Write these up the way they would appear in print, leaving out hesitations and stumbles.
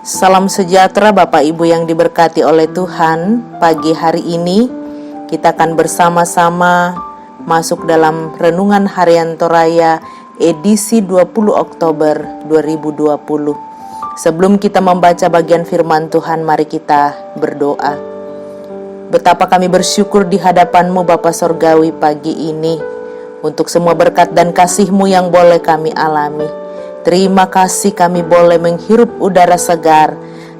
Salam sejahtera Bapak Ibu yang diberkati oleh Tuhan. Pagi hari ini kita akan bersama-sama masuk dalam Renungan Harian Toraya edisi 20 Oktober 2020. Sebelum kita membaca bagian firman Tuhan, mari kita berdoa. Betapa kami bersyukur di hadapan-Mu Bapa Sorgawi pagi ini untuk semua berkat dan kasih-Mu yang boleh kami alami. Terima kasih kami boleh menghirup udara segar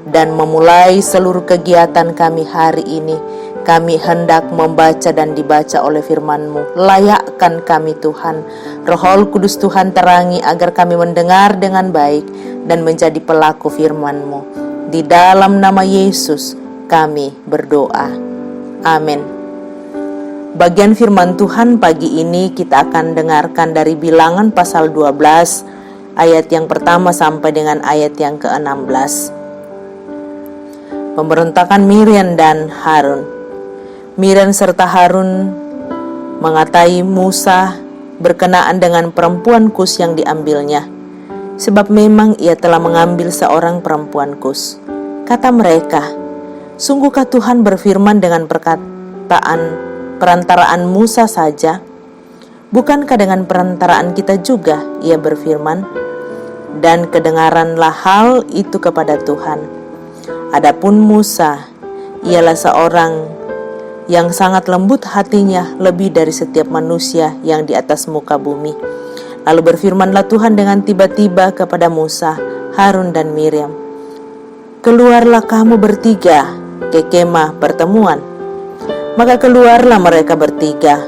dan memulai seluruh kegiatan kami hari ini. Kami hendak membaca dan dibaca oleh firman-Mu. Layakkan kami Tuhan. Roh Kudus Tuhan terangi agar kami mendengar dengan baik dan menjadi pelaku firman-Mu. Di dalam nama Yesus kami berdoa. Amin. Bagian firman Tuhan pagi ini kita akan dengarkan dari Bilangan pasal 12 ayat yang pertama sampai dengan ayat yang ke-16. Pemberontakan Miriam dan Harun. Miriam serta Harun mengatai Musa berkenaan dengan perempuan Kus yang diambilnya, sebab memang ia telah mengambil seorang perempuan Kus. Kata mereka, "Sungguhkah Tuhan berfirman dengan perantaraan Musa saja? Bukankah dengan perantaraan kita juga ia berfirman?" Dan kedengaranlah hal itu kepada Tuhan. Adapun Musa, ialah seorang yang sangat lembut hatinya lebih dari setiap manusia yang di atas muka bumi. Lalu berfirmanlah Tuhan dengan tiba-tiba kepada Musa, Harun dan Miriam, "Keluarlah kamu bertiga ke kemah pertemuan." Maka keluarlah mereka bertiga.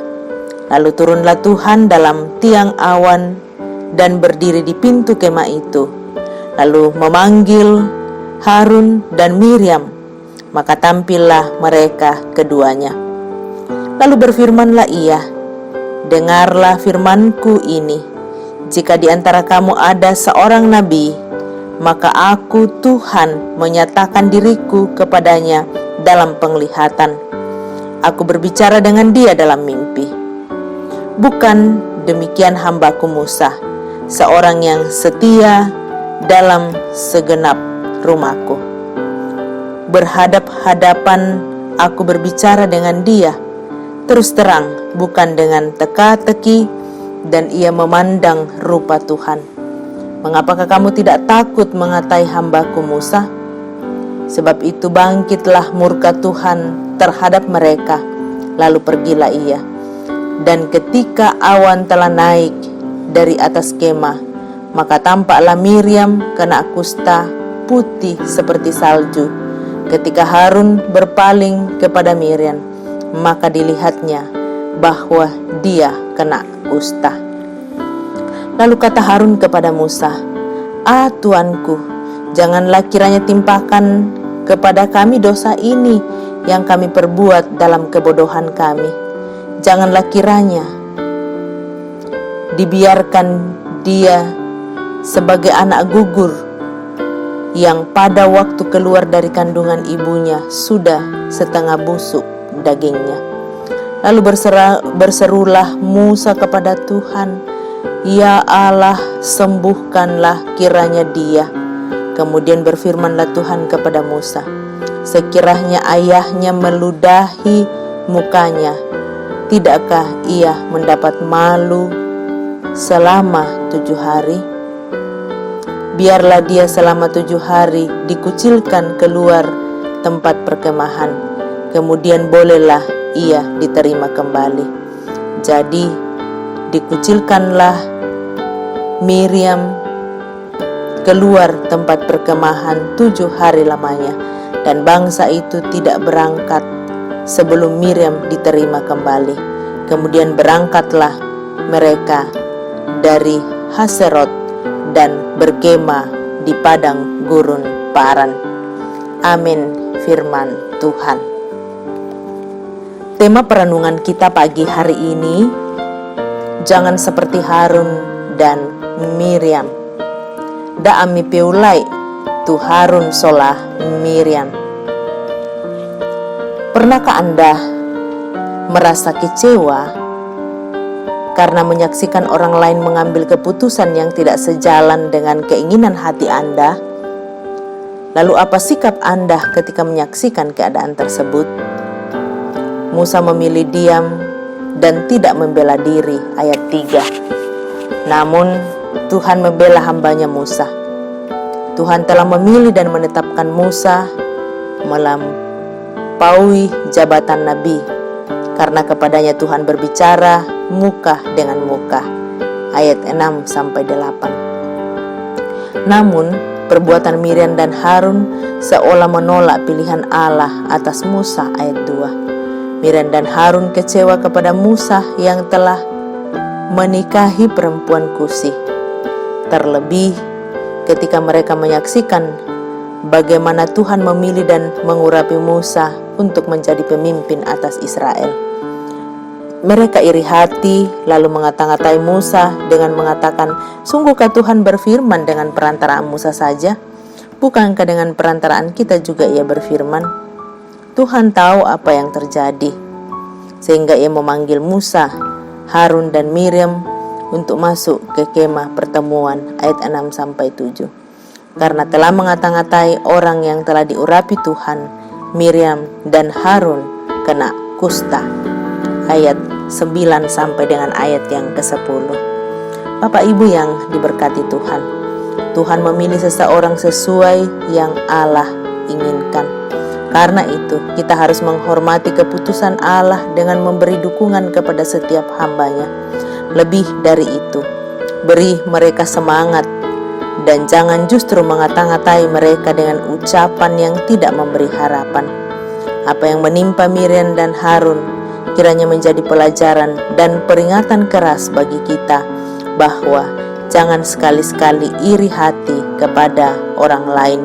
Lalu turunlah Tuhan dalam tiang awan dan berdiri di pintu kemah itu. Lalu memanggil Harun dan Miriam, maka tampillah mereka keduanya. Lalu berfirmanlah ia, "Dengarlah firmanku ini. Jika di antara kamu ada seorang nabi, maka aku Tuhan menyatakan diriku kepadanya dalam penglihatan. Aku berbicara dengan dia dalam mimpi. Bukan demikian hambaku Musa, seorang yang setia dalam segenap rumahku. Berhadap-hadapan aku berbicara dengan dia, terus terang, bukan dengan teka-teki, dan ia memandang rupa Tuhan. Mengapakah kamu tidak takut mengatai hambaku Musa? Sebab itu bangkitlah murka Tuhan terhadap mereka, lalu pergilah ia. Dan ketika awan telah naik dari atas kemah, maka tampaklah Miriam kena kusta putih seperti salju. Ketika Harun berpaling kepada Miriam, maka dilihatnya bahwa dia kena kusta. Lalu kata Harun kepada Musa, "Ah Tuanku, janganlah kiranya timpakan kepada kami dosa ini yang kami perbuat dalam kebodohan kami. Janganlah kiranya dibiarkan dia sebagai anak gugur yang pada waktu keluar dari kandungan ibunya sudah setengah busuk dagingnya." Lalu berserulah Musa kepada Tuhan, "Ya Allah, sembuhkanlah kiranya dia." Kemudian berfirmanlah Tuhan kepada Musa, "Sekiranya ayahnya meludahi mukanya, tidakkah ia mendapat malu selama 7 hari? Biarlah dia selama 7 hari dikucilkan keluar tempat perkemahan, kemudian bolehlah ia diterima kembali." Jadi dikucilkanlah Miriam keluar tempat perkemahan 7 hari lamanya, dan bangsa itu tidak berangkat sebelum Miriam diterima kembali. Kemudian berangkatlah mereka dari Haserot dan berkemah di padang gurun Paran. Amin. Firman Tuhan. Tema perenungan kita pagi hari ini, jangan seperti Harun dan Miriam. Da ami peulai tu Harun solah Miriam. Pernahkah Anda merasa kecewa karena menyaksikan orang lain mengambil keputusan yang tidak sejalan dengan keinginan hati Anda? Lalu apa sikap Anda ketika menyaksikan keadaan tersebut? Musa memilih diam dan tidak membela diri, ayat 3. Namun Tuhan membela hambanya Musa. Tuhan telah memilih dan menetapkan Musa melampaui jabatan nabi, karena kepadanya Tuhan berbicara muka dengan muka, ayat 6-8. Namun perbuatan Miriam dan Harun seolah menolak pilihan Allah atas Musa, ayat 2. Miriam dan Harun kecewa kepada Musa yang telah menikahi perempuan Kusi. Terlebih ketika mereka menyaksikan bagaimana Tuhan memilih dan mengurapi Musa untuk menjadi pemimpin atas Israel. Mereka iri hati lalu mengata-ngatai Musa dengan mengatakan, "Sungguhkah Tuhan berfirman dengan perantaraan Musa saja? Bukankah dengan perantaraan kita juga ia berfirman?" Tuhan tahu apa yang terjadi, sehingga ia memanggil Musa, Harun dan Miriam untuk masuk ke kemah pertemuan, ayat 6-7. Karena telah mengata-ngatai orang yang telah diurapi Tuhan, Miriam dan Harun kena kusta, ayat 9 sampai dengan ayat yang ke-10. Bapak Ibu yang diberkati Tuhan, Tuhan memilih seseorang sesuai yang Allah inginkan. Karena itu kita harus menghormati keputusan Allah dengan memberi dukungan kepada setiap hambanya. Lebih dari itu, beri mereka semangat dan jangan justru mengata-ngatai mereka dengan ucapan yang tidak memberi harapan. Apa yang menimpa Miriam dan Harun kiranya menjadi pelajaran dan peringatan keras bagi kita bahwa jangan sekali-sekali iri hati kepada orang lain,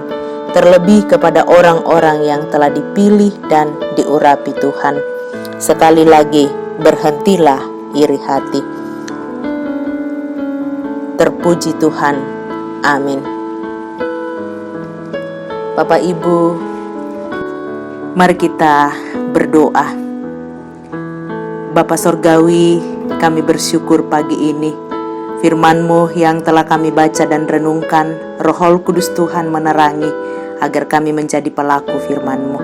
terlebih kepada orang-orang yang telah dipilih dan diurapi Tuhan. Sekali lagi, berhentilah iri hati. Terpuji Tuhan. Amin. Bapak Ibu, mari kita berdoa. Bapa Sorgawi, kami bersyukur pagi ini firman-Mu yang telah kami baca dan renungkan, Roh Kudus Tuhan menerangi agar kami menjadi pelaku firman-Mu.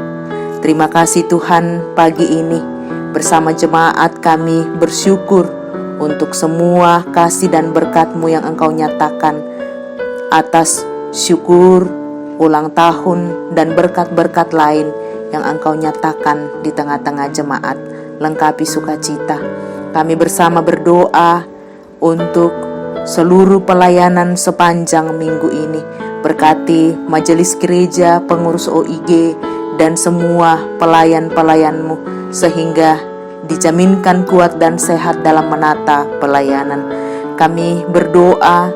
Terima kasih Tuhan, pagi ini bersama jemaat kami bersyukur untuk semua kasih dan berkat-Mu yang Engkau nyatakan atas syukur, ulang tahun, dan berkat-berkat lain yang Engkau nyatakan di tengah-tengah jemaat. Lengkapi sukacita. Kami bersama berdoa untuk seluruh pelayanan sepanjang minggu ini. Berkati majelis gereja, pengurus OIG, dan semua pelayan-pelayan-Mu, sehingga dijaminkan kuat dan sehat dalam menata pelayanan. Kami berdoa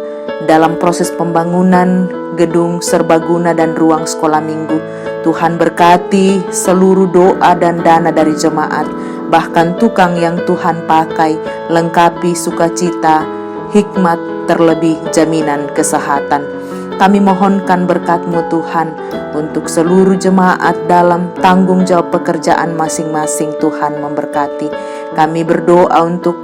dalam proses pembangunan gedung serbaguna dan ruang sekolah minggu. Tuhan berkati seluruh doa dan dana dari jemaat, bahkan tukang yang Tuhan pakai, lengkapi sukacita, hikmat, terlebih jaminan kesehatan. Kami mohonkan berkat-Mu Tuhan untuk seluruh jemaat dalam tanggung jawab pekerjaan masing-masing. Tuhan memberkati. Kami berdoa untuk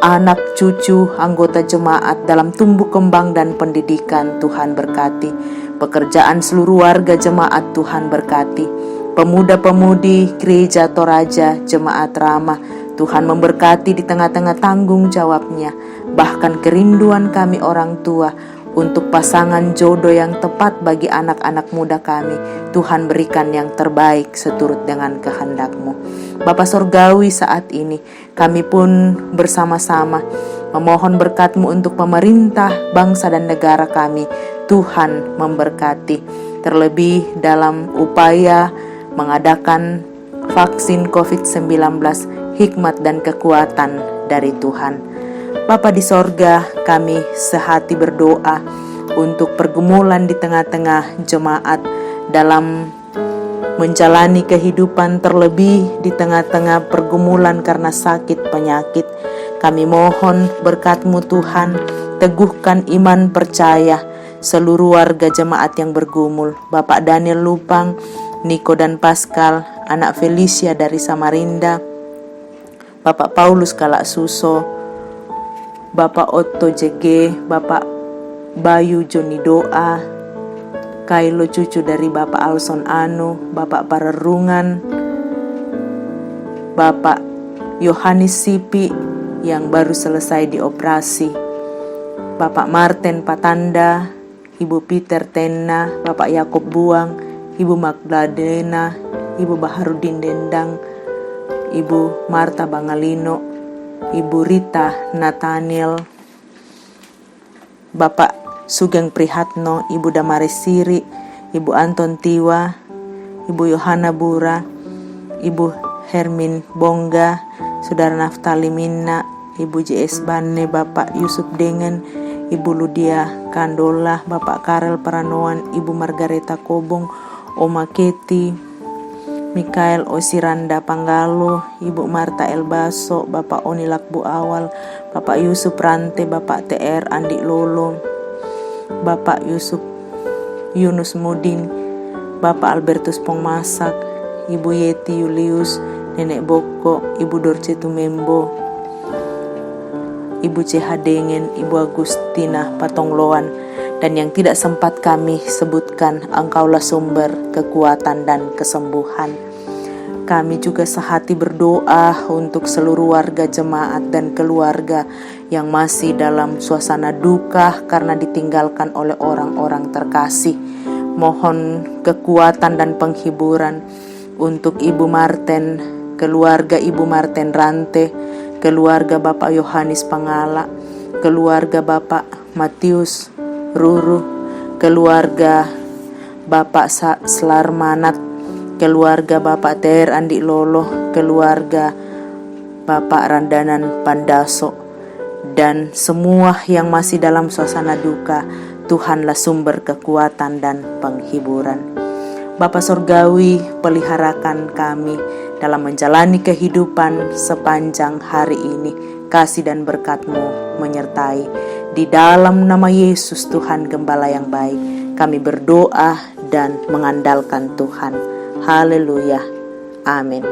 anak cucu anggota jemaat dalam tumbuh kembang dan pendidikan. Tuhan berkati. Pekerjaan seluruh warga jemaat Tuhan berkati. Pemuda-pemudi gereja Toraja Jemaat Ramah, Tuhan memberkati di tengah-tengah tanggung jawabnya. Bahkan kerinduan kami orang tua untuk pasangan jodoh yang tepat bagi anak-anak muda kami, Tuhan berikan yang terbaik seturut dengan kehendak-Mu. Bapa Sorgawi, saat ini kami pun bersama-sama memohon berkat-Mu untuk pemerintah, bangsa dan negara kami. Tuhan memberkati, terlebih dalam upaya mengadakan vaksin COVID-19, hikmat dan kekuatan dari Tuhan. Bapa di sorga, kami sehati berdoa untuk pergumulan di tengah-tengah jemaat dalam menjalani kehidupan, terlebih di tengah-tengah pergumulan karena sakit penyakit. Kami mohon berkat-Mu Tuhan, teguhkan iman percaya seluruh warga jemaat yang bergumul. Bapak Daniel Lupang, Niko dan Pascal, anak Felicia dari Samarinda, Bapak Paulus Kalak Suso, Bapak Otto JG, Bapak Bayu Joni Doa, Kailo cucu dari Bapak Alson Anu, Bapak Parerungan, Bapak Yohanes Sipi yang baru selesai dioperasi, Bapak Martin Patanda, Ibu Peter Tenna, Bapak Yakob Buang, Ibu Magdalena, Ibu Baharudin Dendang, Ibu Marta Bangalino, Ibu Rita Nathaniel, Bapak Sugeng Prihatno, Ibu Damaris Siri, Ibu Anton Tiwa, Ibu Yohana Bura, Ibu Hermin Bongga, Saudara Naftali Minna, Ibu JS Bane, Bapak Yusuf Dengan, Ibu Ludia Kandola, Bapak Karel Paranoan, Ibu Margareta Kobong, Oma Keti, Mikael Osiranda Panggalo, Ibu Marta Elbaso, Bapak Oni Lakbu Awal, Bapak Yusuf Rante, Bapak TR Andi Lolo, Bapak Yunus Mudin, Bapak Albertus Pongmasak, Ibu Yeti Julius, Nenek Boko, Ibu Dorce Tumembo, Ibu CH Dengen, Ibu Agustina Patongloan, dan yang tidak sempat kami sebutkan, Engkaulah sumber kekuatan dan kesembuhan. Kami juga sehati berdoa untuk seluruh warga jemaat dan keluarga yang masih dalam suasana duka karena ditinggalkan oleh orang-orang terkasih. Mohon kekuatan dan penghiburan untuk Ibu Marten, keluarga Ibu Marten Rante, keluarga Bapak Yohanes Pangala, keluarga Bapak Matius Ruru, keluarga Bapak Slarmanat, keluarga Bapak Ter Andi Lolo, keluarga Bapak Randanan Pandaso, dan semua yang masih dalam suasana duka. Tuhanlah sumber kekuatan dan penghiburan. Bapa Sorgawi, peliharakan kami dalam menjalani kehidupan sepanjang hari ini. Kasih dan berkat-Mu menyertai. Di dalam nama Yesus Tuhan Gembala yang baik, kami berdoa dan mengandalkan Tuhan. Haleluya. Amin.